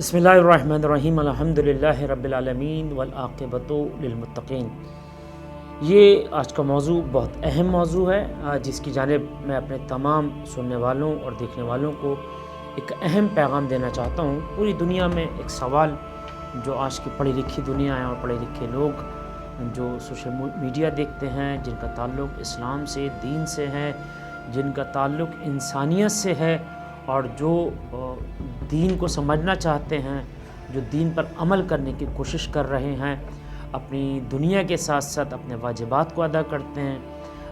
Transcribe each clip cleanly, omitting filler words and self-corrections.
بسم اللہ الرحمن الرحیم الحمدللہ رب العالمین والعاقبۃ للمتقین۔ یہ آج کا موضوع بہت اہم موضوع ہے جس کی جانب میں اپنے تمام سننے والوں اور دیکھنے والوں کو ایک اہم پیغام دینا چاہتا ہوں۔ پوری دنیا میں ایک سوال جو آج کی پڑھی لکھی دنیا ہے اور پڑھے لکھے لوگ جو سوشل میڈیا دیکھتے ہیں، جن کا تعلق اسلام سے، دین سے ہے، جن کا تعلق انسانیت سے ہے اور جو دین کو سمجھنا چاہتے ہیں، جو دین پر عمل کرنے کی کوشش کر رہے ہیں، اپنی دنیا کے ساتھ ساتھ اپنے واجبات کو ادا کرتے ہیں،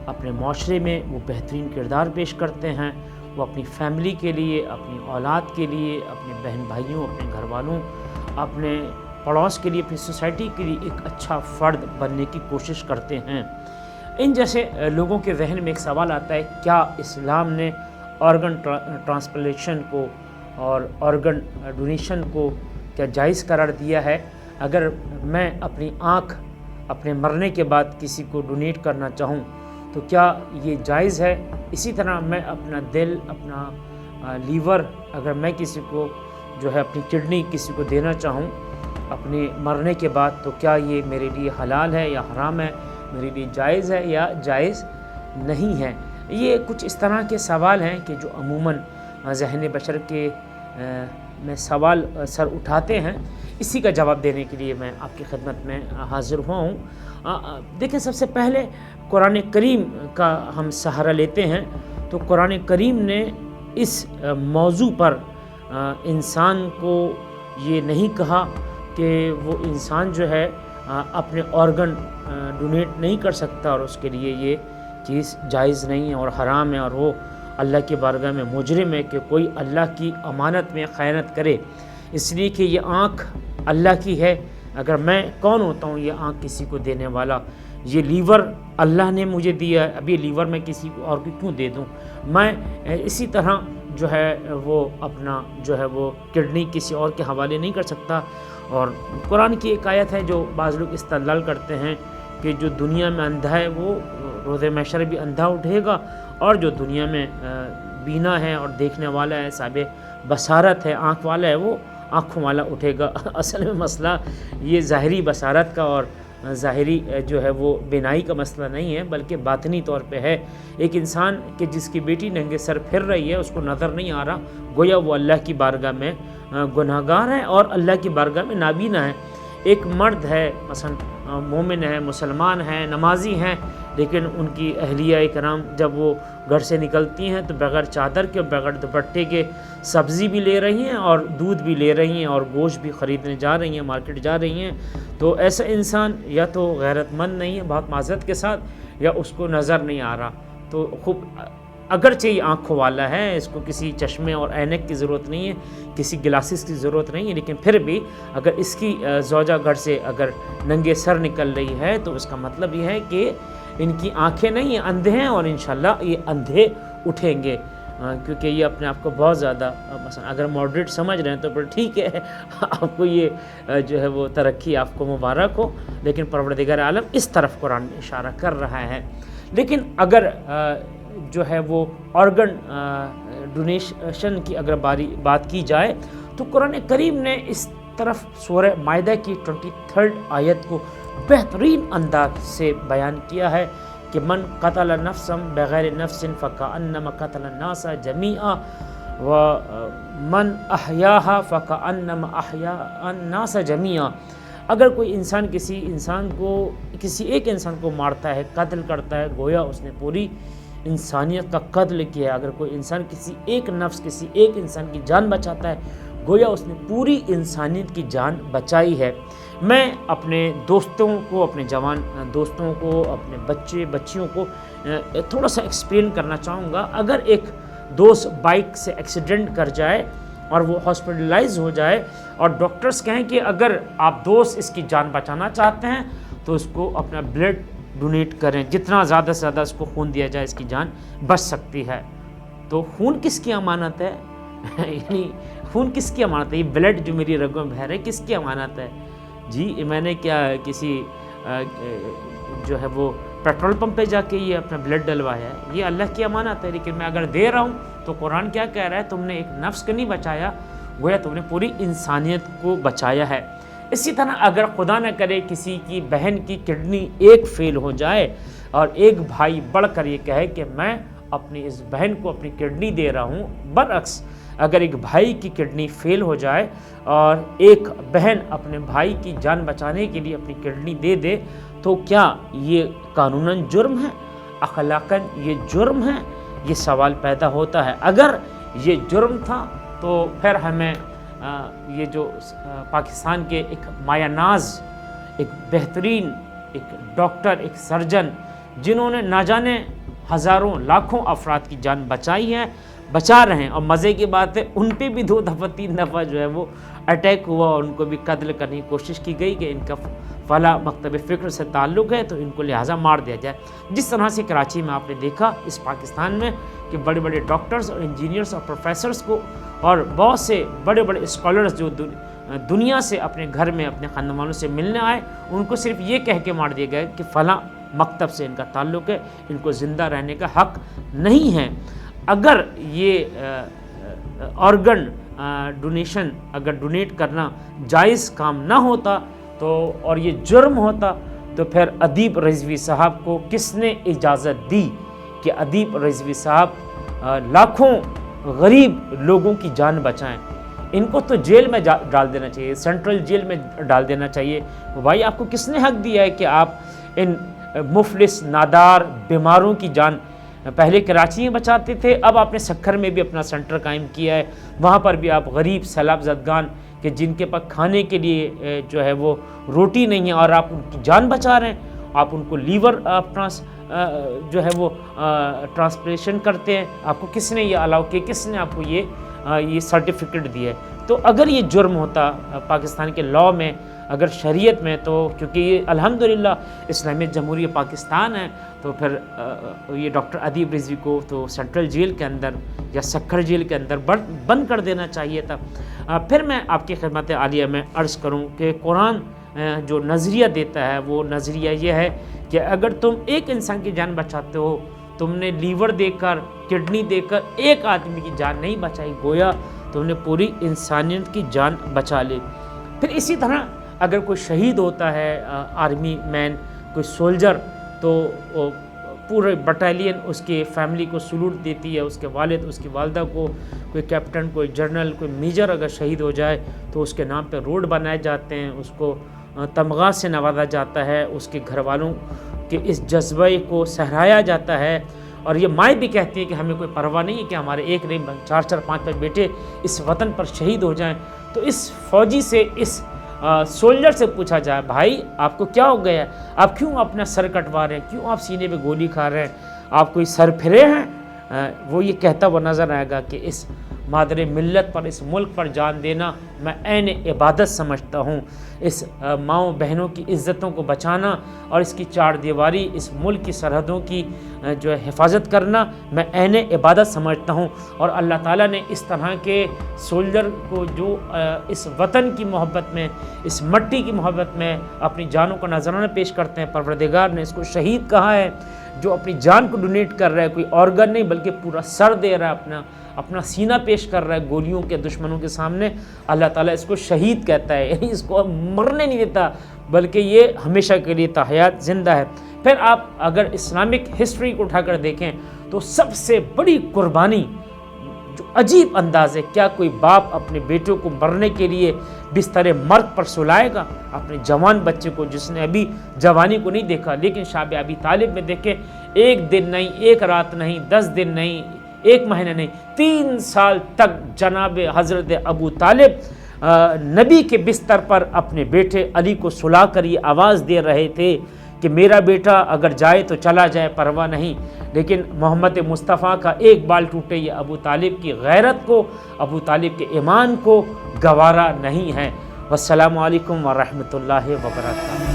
اپنے معاشرے میں وہ بہترین کردار پیش کرتے ہیں، وہ اپنی فیملی کے لیے، اپنی اولاد کے لیے، اپنے بہن بھائیوں، اپنے گھر والوں، اپنے پڑوس کے لیے، اپنی سوسائٹی کے لیے ایک اچھا فرد بننے کی کوشش کرتے ہیں۔ ان جیسے لوگوں کے ذہن میں ایک سوال آتا ہے، کیا اسلام نے آرگن ٹرانسپلانٹیشن کو اور آرگن ڈونیشن کو کیا جائز قرار دیا ہے؟ اگر میں اپنی آنکھ اپنے مرنے کے بعد کسی کو ڈونیٹ کرنا چاہوں تو کیا یہ جائز ہے؟ اسی طرح میں اپنا دل، اپنا لیور، اگر میں کسی کو اپنی کڈنی کسی کو دینا چاہوں اپنے مرنے کے بعد تو کیا یہ میرے لیے حلال ہے یا حرام ہے، میرے لیے جائز ہے یا جائز نہیں ہے؟ یہ کچھ اس طرح کے سوال ہیں کہ جو عموماً ذہن بشر کے میں سوال سر اٹھاتے ہیں۔ اسی کا جواب دینے کے لیے میں آپ کی خدمت میں حاضر ہوا ہوں۔ دیکھیں، سب سے پہلے قرآن کریم کا ہم سہارا لیتے ہیں تو قرآن کریم نے اس موضوع پر انسان کو یہ نہیں کہا کہ وہ انسان اپنے آرگن ڈونیٹ نہیں کر سکتا اور اس کے لیے یہ چیز جائز نہیں ہے اور حرام ہے اور وہ اللہ کی بارگاہ میں مجرم ہے کہ کوئی اللہ کی امانت میں خیانت کرے، اس لیے کہ یہ آنکھ اللہ کی ہے۔ اگر میں کون ہوتا ہوں یہ آنکھ کسی کو دینے والا؟ یہ لیور اللہ نے مجھے دیا ہے، اب یہ لیور میں کسی کو اور کیوں دے دوں؟ میں اسی طرح وہ اپنا وہ کڈنی کسی اور کے حوالے نہیں کر سکتا۔ اور قرآن کی ایک آیت ہے جو بعض لوگ استدلال کرتے ہیں کہ جو دنیا میں اندھا ہے وہ روز محشر بھی اندھا اٹھے گا، اور جو دنیا میں بینا ہے اور دیکھنے والا ہے، صاحب بصارت ہے، آنکھ والا ہے، وہ آنکھوں والا اٹھے گا۔ اصل میں مسئلہ یہ ظاہری بصارت کا اور ظاہری وہ بینائی کا مسئلہ نہیں ہے، بلکہ باطنی طور پہ ہے۔ ایک انسان کہ جس کی بیٹی ننگے سر پھر رہی ہے، اس کو نظر نہیں آ رہا، گویا وہ اللہ کی بارگاہ میں گناہگار ہے اور اللہ کی بارگاہ میں نابینا ہے۔ ایک مرد ہے، مثلا مومن ہے، مسلمان ہے، نمازی ہیں، لیکن ان کی اہلیہ کرام جب وہ گھر سے نکلتی ہیں تو بغیر چادر کے اور بغیر دوپٹے کے سبزی بھی لے رہی ہیں اور دودھ بھی لے رہی ہیں اور گوشت بھی خریدنے جا رہی ہیں، مارکیٹ جا رہی ہیں، تو ایسا انسان یا تو غیرت مند نہیں ہے، بہت معذرت کے ساتھ، یا اس کو نظر نہیں آ رہا۔ تو خوب اگرچہ یہ آنکھوں والا ہے، اس کو کسی چشمے اور عینک کی ضرورت نہیں ہے، کسی گلاسز کی ضرورت نہیں ہے، لیکن پھر بھی اگر اس کی زوجہ گھر سے اگر ننگے سر نکل رہی ہے تو اس کا مطلب یہ ہے کہ ان کی آنکھیں نہیں ہیں، اندھے ہیں، اور انشاءاللہ یہ اندھے اٹھیں گے، کیونکہ یہ اپنے آپ کو بہت زیادہ مثلا اگر ماڈریٹ سمجھ رہے ہیں تو پھر ٹھیک ہے، آپ کو یہ وہ ترقی آپ کو مبارک ہو، لیکن پروردگار عالم اس طرف قرآن اشارہ کر رہا ہے۔ لیکن اگر وہ آرگن ڈونیشن کی اگر بات کی جائے تو قرآن کریم نے اس طرف سورہ مائدہ کی 23 آیت کو بہترین انداز سے بیان کیا ہے کہ من قتل نفسا بغیر نفس فکأنما قتل الناس جميعا ومن احیاها فکأنما احیا الناس جميعا۔ اگر کوئی انسان کسی ایک انسان کو مارتا ہے، قتل کرتا ہے، گویا اس نے پوری انسانیت کا قتل کیا ہے۔ اگر کوئی انسان کسی ایک انسان کی جان بچاتا ہے، گویا اس نے پوری انسانیت کی جان بچائی ہے۔ میں اپنے دوستوں کو، اپنے جوان دوستوں کو، اپنے بچیوں کو تھوڑا سا ایکسپلین کرنا چاہوں گا۔ اگر ایک دوست بائک سے ایکسیڈنٹ کر جائے اور وہ ہاسپٹلائز ہو جائے اور ڈاکٹرز کہیں کہ اگر آپ دوست اس کی جان بچانا چاہتے ہیں تو اس کو اپنا بلڈ ڈونیٹ کریں، جتنا زیادہ سے زیادہ اس کو خون دیا جائے اس کی جان بچ سکتی ہے۔ تو خون کس کی امانت ہے؟ یعنی خون کس کی امانت ہے؟ یہ بلڈ جو میری رگوں میں بہہ رہا ہے کس کی امانت ہے؟ جی میں نے کیا کسی وہ پیٹرول پمپ پہ جا کے یہ اپنا بلڈ ڈلوایا ہے؟ یہ اللہ کی امانت ہے۔ لیکن میں اگر دے رہا ہوں تو قرآن کیا کہہ رہا ہے؟ تم نے ایک نفس کو نہیں بچایا، گویا تم نے پوری انسانیت کو بچایا ہے۔ اسی طرح اگر خدا نہ کرے کسی کی بہن کی کڈنی ایک فیل ہو جائے اور ایک بھائی بڑھ کر یہ کہے کہ میں اپنی اس بہن کو اپنی کڈنی دے رہا ہوں، برعکس اگر ایک بھائی کی کڈنی فیل ہو جائے اور ایک بہن اپنے بھائی کی جان بچانے کے لیے اپنی کڈنی دے دے، تو کیا یہ قانوناً جرم ہے؟ اخلاقاً یہ جرم ہے؟ یہ سوال پیدا ہوتا ہے۔ اگر یہ جرم تھا تو پھر ہمیں یہ جو پاکستان کے ایک مایہ ناز، ایک بہترین ایک ڈاکٹر، ایک سرجن، جنہوں نے نہ جانے ہزاروں لاکھوں افراد کی جان بچائی ہے، بچا رہے ہیں، اور مزے کی بات ہے ان پہ بھی 2 دفعہ 3 دفعہ جو ہے وہ اٹیک ہوا، ان کو بھی قتل کرنے کی کوشش کی گئی کہ ان کا فلاں مکتب فکر سے تعلق ہے تو ان کو لہٰذا مار دیا جائے۔ جس طرح سے کراچی میں آپ نے دیکھا اس پاکستان میں کہ بڑے بڑے ڈاکٹرز اور انجینئرز اور پروفیسرز کو اور بہت سے بڑے بڑے اسکالرز جو دنیا سے اپنے گھر میں اپنے خاندانوں سے ملنے آئے، ان کو صرف یہ کہہ کے مار دیا گیا کہ فلاں مکتب سے ان کا تعلق ہے، ان کو زندہ رہنے کا حق نہیں ہے۔ اگر یہ آرگن ڈونیشن اگر ڈونیٹ کرنا جائز کام نہ ہوتا تو اور یہ جرم ہوتا تو پھر ادیب رضوی صاحب کو کس نے اجازت دی کہ ادیب رضوی صاحب لاکھوں غریب لوگوں کی جان بچائیں؟ ان کو تو جیل میں ڈال دینا چاہیے، سینٹرل جیل میں ڈال دینا چاہیے۔ بھائی آپ کو کس نے حق دیا ہے کہ آپ ان مفلس نادار بیماروں کی جان پہلے کراچی میں بچاتے تھے، اب آپ نے سکھر میں بھی اپنا سینٹر قائم کیا ہے، وہاں پر بھی آپ غریب سیلاب زدگان کہ جن کے پاس کھانے کے لیے جو ہے وہ روٹی نہیں ہے اور آپ ان کی جان بچا رہے ہیں، آپ ان کو لیور اپنا جو ہے وہ ٹرانسپلیشن کرتے ہیں۔ آپ کو کس نے یہ الاؤ کیا، کس نے آپ کو یہ سرٹیفکیٹ دیا ہے؟ تو اگر یہ جرم ہوتا پاکستان کے لاء میں، اگر شریعت میں، تو کیونکہ یہ الحمدللہ اسلامی جمہوریہ پاکستان ہے، تو پھر یہ ڈاکٹر ادیب رضوی کو تو سینٹرل جیل کے اندر یا سکھر جیل کے اندر بند کر دینا چاہیے تھا۔ پھر میں آپ کی خدمت عالیہ میں عرض کروں کہ قرآن جو نظریہ دیتا ہے وہ نظریہ یہ ہے کہ اگر تم ایک انسان کی جان بچاتے ہو، تم نے لیور دے کر، کڈنی دے کر ایک آدمی کی جان نہیں بچائی، گویا تم نے پوری انسانیت کی جان بچا لی۔ پھر اسی طرح اگر کوئی شہید ہوتا ہے آرمی مین، کوئی سولجر، تو پورے بٹالین اس کے فیملی کو سلوٹ دیتی ہے، اس کے والد، اس کی والدہ کو، کوئی کیپٹن، کوئی جنرل، کوئی میجر اگر شہید ہو جائے تو اس کے نام پہ روڈ بنائے جاتے ہیں، اس کو تمغہ سے نوازا جاتا ہے، اس کے گھر والوں کے اس جذبے کو سہرایا جاتا ہے، اور یہ مائیں بھی کہتی ہیں کہ ہمیں کوئی پرواہ نہیں ہے کہ ہمارے ایک نہیں 4 5 بیٹے اس وطن پر شہید ہو جائیں۔ تو اس فوجی سے، اس سولجر سے پوچھا جائے، بھائی آپ کو کیا ہو گیا ہے؟ آپ کیوں اپنا سر کٹوا رہے ہیں؟ کیوں آپ سینے پہ گولی کھا رہے ہیں؟ آپ کوئی سر پھرے ہیں؟ وہ یہ کہتا ہوا نظر آئے گا کہ اس مادر ملت پر، اس ملک پر جان دینا میں عین عبادت سمجھتا ہوں۔ اس ماؤں بہنوں کی عزتوں کو بچانا اور اس کی 4 دیواری، اس ملک کی سرحدوں کی جو ہے حفاظت کرنا میں عین عبادت سمجھتا ہوں۔ اور اللہ تعالیٰ نے اس طرح کے سولجر کو جو اس وطن کی محبت میں، اس مٹی کی محبت میں اپنی جانوں کو نذرانہ پیش کرتے ہیں، پروردگار نے اس کو شہید کہا ہے، جو اپنی جان کو ڈونیٹ کر رہا ہے، کوئی آرگن نہیں بلکہ پورا سر دے رہا ہے، اپنا سینہ پیش کر رہا ہے گولیوں کے دشمنوں کے سامنے، اللہ تعالیٰ اس کو شہید کہتا ہے، یعنی اس کو مرنے نہیں دیتا بلکہ یہ ہمیشہ کے لیے تاحیات زندہ ہے۔ پھر آپ اگر اسلامک ہسٹری کو اٹھا کر دیکھیں تو سب سے بڑی قربانی جو عجیب انداز ہے، کیا کوئی باپ اپنے بیٹوں کو مرنے کے لیے بستر مرگ پر سلائے گا اپنے جوان بچے کو، جس نے ابھی جوانی کو نہیں دیکھا؟ لیکن شاب ابی طالب میں دیکھیں، 1 دن نہیں، 1 رات نہیں، 10 دن نہیں، 1 مہینہ نہیں، 3 سال تک جناب حضرت ابو طالب نبی کے بستر پر اپنے بیٹے علی کو سلا کر یہ آواز دے رہے تھے کہ میرا بیٹا اگر جائے تو چلا جائے، پرواہ نہیں، لیکن محمد مصطفیٰ کا ایک بال ٹوٹے یہ ابو طالب کی غیرت کو، ابو طالب کے ایمان کو گوارا نہیں ہے۔ والسلام علیکم ورحمۃ اللہ وبرکاتہ۔